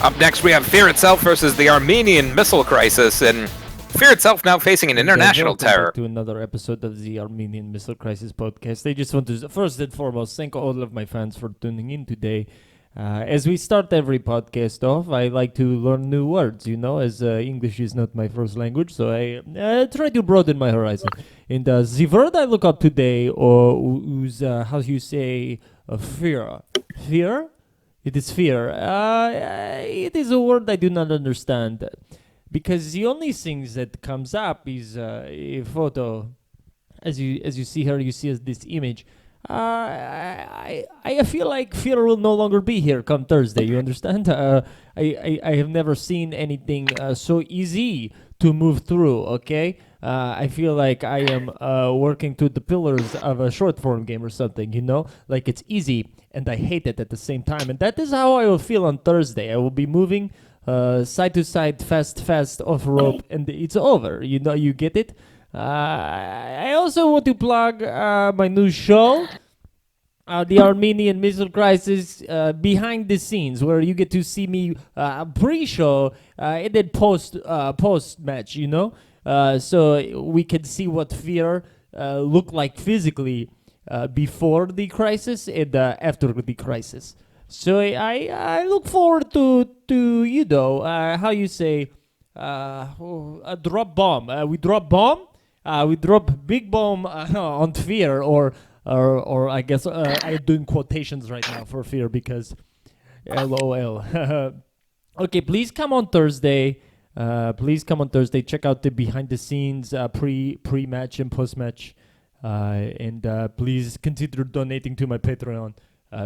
Up next, we have Fear Itself versus the Armenian Missile Crisis, and Fear Itself now facing an international terror. Back to another episode of the Armenian Missile Crisis podcast. I just want to, first and foremost, thank all of my fans for tuning in today. As we start every podcast off, I like to learn new words, as English is not my first language, so I try to broaden my horizon. And the word I look up today is, how you say, fear. Fear? It is fear. It is a word I do not understand, because the only things that comes up is a photo. As you see here, you see this image. I feel like fear will no longer be here come Thursday. You understand? I have never seen anything so easy to move through. Okay, I feel like I am working through the pillars of a short form game or something. Like it's easy and I hate it at the same time. And that is how I will feel on Thursday. I will be moving side to side, fast off rope, and it's over. You get it. I also want to plug my new show, the Armenian Missile Crisis, behind the scenes, where you get to see me pre-show and then post-match, so we can see what fear looked like physically before the crisis and after the crisis. So I look forward to how you say, a drop bomb. We drop bomb. We drop big bomb on fear, or I guess I'm doing quotations right now for fear because LOL. Okay, please come on Thursday. Check out the behind the scenes pre-match and post-match, and please consider donating to my Patreon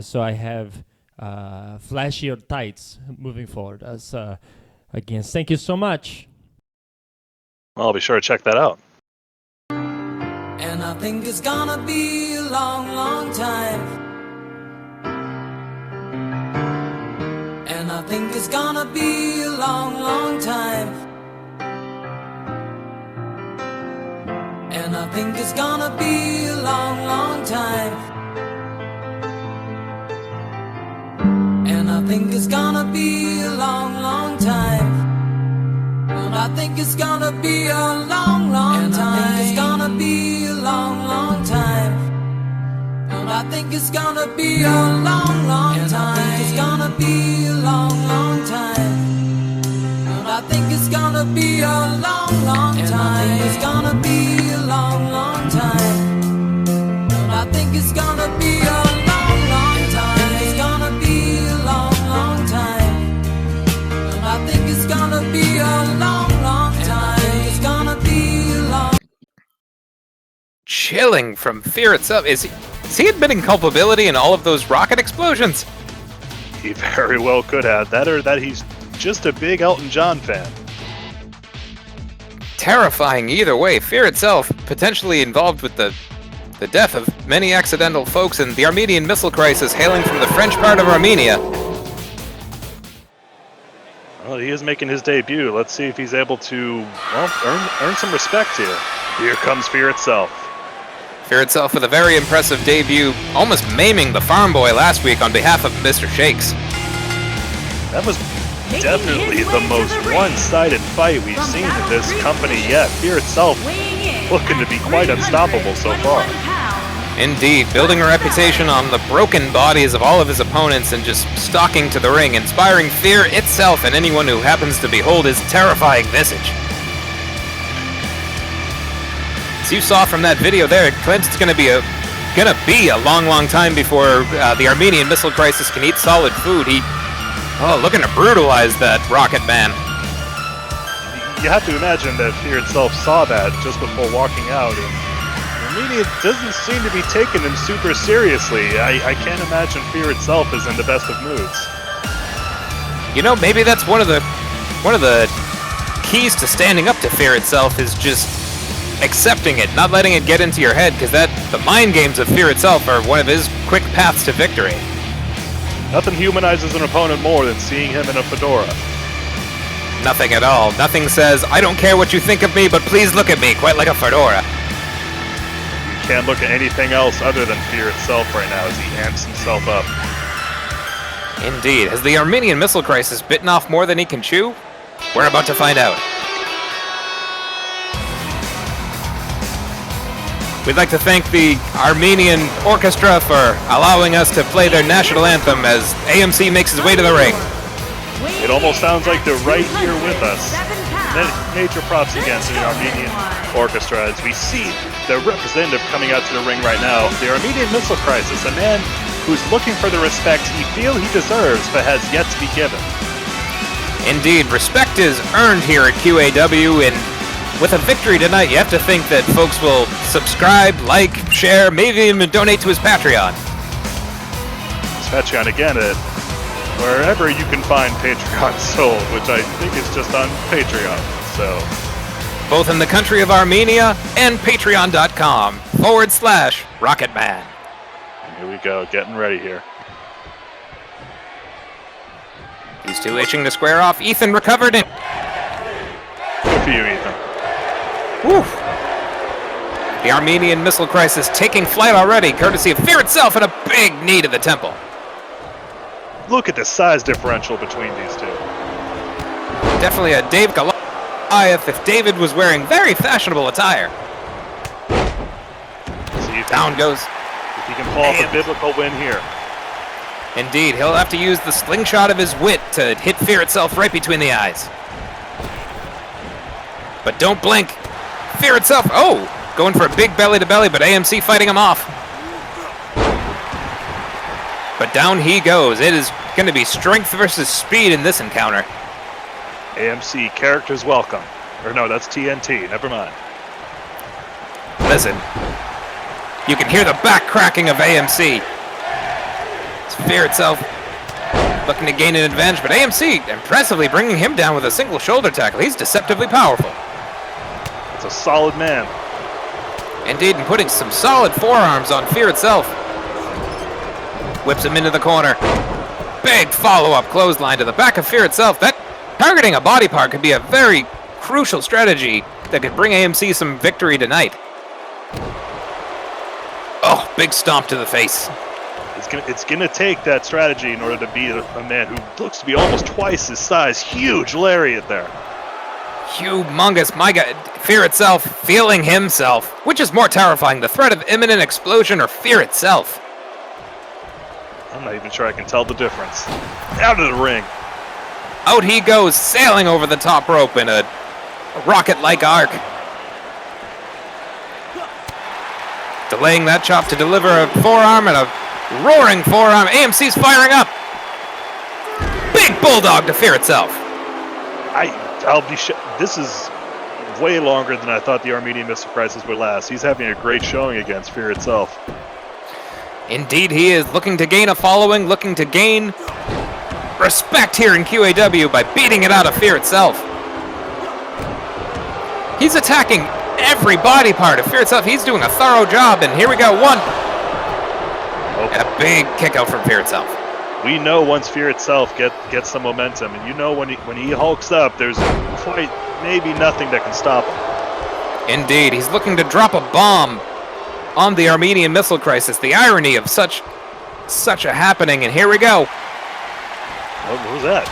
so I have flashier tights moving forward. Again, thank you so much. I'll be sure to check that out. And I think it's gonna be a long time. And I think it's gonna be a long time. And I think it's gonna be a long time. And I think it's gonna be a long time. And I think it's gonna be a long time. And I think it's gonna be a long time. And I think it's gonna be a long time. And I think it's gonna be a long time. And I think it's gonna be a long time. And I think it's gonna be a long time. And I think it's gonna be a long time. It's gonna be a long time. And I think it's gonna be a long time. It's gonna be a long. Chilling from Fear Itself. Is he admitting culpability in all of those rocket explosions? He very well could have. That or that he's just a big Elton John fan. Terrifying either way. Fear Itself potentially involved with the death of many accidental folks in the Armenian Missile Crisis, hailing from the French part of Armenia. Well, he is making his debut. Let's see if he's able to, earn some respect here. Here comes Fear Itself. Fear Itself with a very impressive debut, almost maiming the farm boy last week on behalf of Mr. Shakes. That was definitely the most one-sided fight we've seen in this company yet. Fear Itself looking to be quite unstoppable so far. Indeed, building a reputation on the broken bodies of all of his opponents and just stalking to the ring, inspiring Fear Itself and anyone who happens to behold his terrifying visage. As you saw from that video there, Clint, it's gonna be a long time before the Armenian Missile Crisis can eat solid food. Looking to brutalize that Rocket Man. You have to imagine that Fear Itself saw that just before walking out. And Armenia doesn't seem to be taking him super seriously. I can't imagine Fear Itself is in the best of moods. Maybe that's one of the keys to standing up to Fear Itself is just accepting it, not letting it get into your head, because the mind games of Fear Itself are one of his quick paths to victory. Nothing humanizes an opponent more than seeing him in a fedora. Nothing at all. Nothing says, I don't care what you think of me, but please look at me, quite like a fedora. You can't look at anything else other than Fear Itself right now as he amps himself up. Indeed. Has the Armenian Missile Crisis bitten off more than he can chew? We're about to find out. We'd like to thank the Armenian Orchestra for allowing us to play their national anthem as AMC makes his way to the ring. It almost sounds like they're right here with us. Major props again to the Armenian Orchestra as we see the representative coming out to the ring right now. The Armenian Missile Crisis, a man who's looking for the respect he feels he deserves but has yet to be given. Indeed, respect is earned here at QAW, and with a victory tonight, you have to think that folks will subscribe, like, share, maybe even donate to his Patreon. His Patreon again at wherever you can find Patreon sold, which I think is just on Patreon. So, both in the country of Armenia and patreon.com/Rocketman. Here we go, getting ready here. These two itching to square off. Ethan recovered it. Good for you, Ethan. Woo. The Armenian Missile Crisis taking flight already, courtesy of Fear itself, and a big knee to the temple. Look at the size differential between these two. Definitely a Dave Goliath if David was wearing very fashionable attire. Down goes. If he can pull off a biblical win here. Indeed, he'll have to use the slingshot of his wit to hit Fear itself right between the eyes. But don't blink. Fear itself, oh, going for a big belly-to-belly, but AMC fighting him off. But down he goes. It is going to be strength versus speed in this encounter. AMC, characters welcome. Or no, that's TNT, never mind. Listen, you can hear the back cracking of AMC. It's Fear itself looking to gain an advantage, but AMC impressively bringing him down with a single shoulder tackle. He's deceptively powerful. It's a solid man. Indeed, and putting some solid forearms on Fear itself. Whips him into the corner. Big follow-up clothesline to the back of Fear itself. That targeting a body part could be a very crucial strategy that could bring AMC some victory tonight. Oh, big stomp to the face. It's gonna take that strategy in order to beat a man who looks to be almost twice his size. Huge lariat there. Humongous. My God, Fear itself feeling himself. Which is more terrifying, the threat of imminent explosion or Fear itself? I'm not even sure I can tell the difference. Out of the ring. Out he goes, sailing over the top rope in a rocket-like arc. Delaying that chop to deliver a forearm and a roaring forearm. AMC's firing up. Big bulldog to Fear itself. I'll be this is way longer than I thought the Armenian Missile Crisis would last. He's having a great showing against Fear itself. Indeed he is, looking to gain a following, looking to gain respect here in QAW by beating it out of Fear itself. He's attacking every body part of Fear itself. He's doing a thorough job, and here we go, one. And a big kick out from Fear itself. We know once Fear itself gets some momentum, and you know when he hulks up, there's quite maybe nothing that can stop him. Indeed, he's looking to drop a bomb on the Armenian Missile Crisis. The irony of such a happening, and here we go. What was that?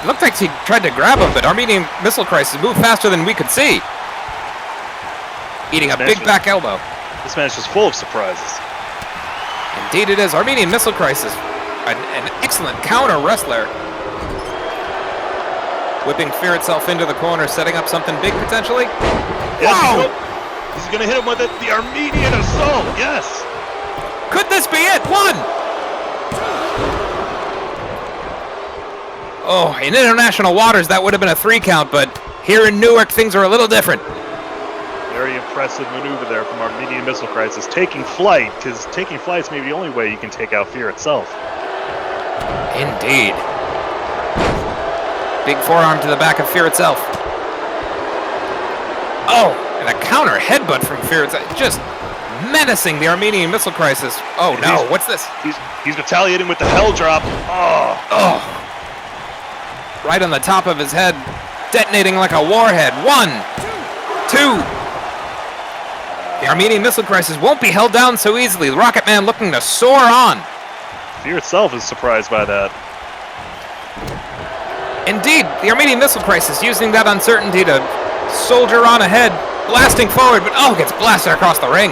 It looked like he tried to grab him, but Armenian Missile Crisis moved faster than we could see. Eating a big back elbow. This match is full of surprises. Indeed it is. Armenian Missile Crisis, an excellent counter wrestler. Whipping Fear itself into the corner, setting up something big potentially. Yes, wow! He's going to hit him with it. The Armenian Assault, yes! Could this be it? One! Oh, in international waters, that would have been a 3 count, but here in Newark, things are a little different. Very impressive maneuver there from Armenian Missile Crisis. Taking flight, because taking flight's maybe the only way you can take out Fear itself. Indeed. Big forearm to the back of Fear itself. Oh, and a counter headbutt from Fear itself. Just menacing the Armenian Missile Crisis. Oh no, what's this? He's retaliating with the hell drop. Oh. Right on the top of his head, detonating like a warhead. 1, 2. The Armenian Missile Crisis won't be held down so easily. The Rocket Man looking to soar on. Fear itself is surprised by that. Indeed, the Armenian Missile Crisis using that uncertainty to soldier on ahead, blasting forward, but gets blasted across the ring.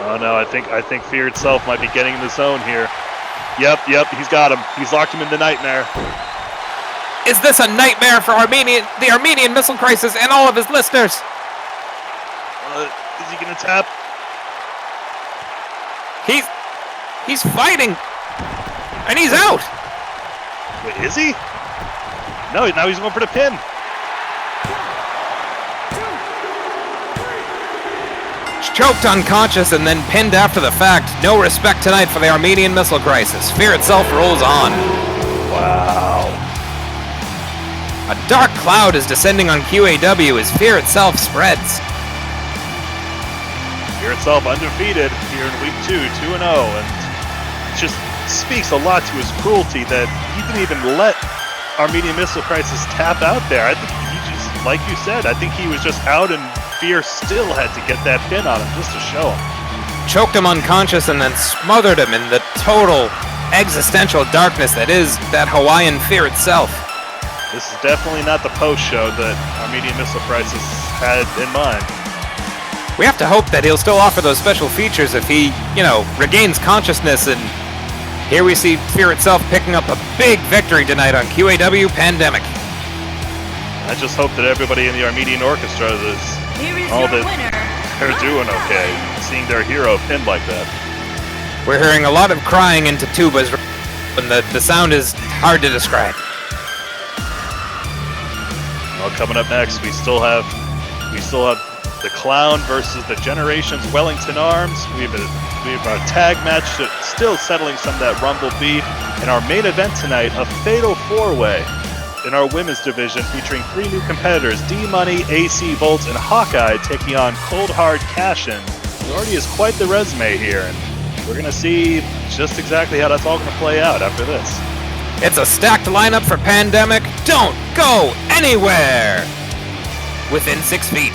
Oh no, I think Fear itself might be getting in the zone here. Yep, he's got him. He's locked him in the nightmare. Is this a nightmare for the Armenian Missile Crisis and all of his listeners? Is he gonna tap? He's fighting, and he's out. Wait, is he? No, now he's going for the pin. Choked unconscious and then pinned after the fact. No respect tonight for the Armenian Missile Crisis. Fear itself rolls on. Wow. A dark cloud is descending on QAW as Fear itself spreads. Fear itself undefeated here in week 2, 2-0, and it just speaks a lot to his cruelty that he didn't even let Armenian Missile Crisis tap out there. I think he just, like you said, I think he was just out and Fear still had to get that pin on him just to show him. Choked him unconscious and then smothered him in the total existential darkness that is that Hawaiian Fear itself. This is definitely not the post-show that Armenian Missile Crisis had in mind. We have to hope that he'll still offer those special features if he, regains consciousness, and here we see Fear itself picking up a big victory tonight on QAW Pandemic. I just hope that everybody in the Armenian Orchestra is they're doing okay, seeing their hero pinned like that. We're hearing a lot of crying into tubas, and the sound is hard to describe. Well, coming up next, we still have the Clown versus the Generations Wellington Arms. We have a tag match that's still settling some of that Rumble beef. And our main event tonight, a fatal 4-way in our women's division featuring 3 new competitors, D-Money, AC Volts, and Hawkeye taking on Cold Hard Cashin. There already is quite the resume here, and we're going to see just exactly how that's all going to play out after this. It's a stacked lineup for Pandemic. Don't go anywhere! Within 6 feet.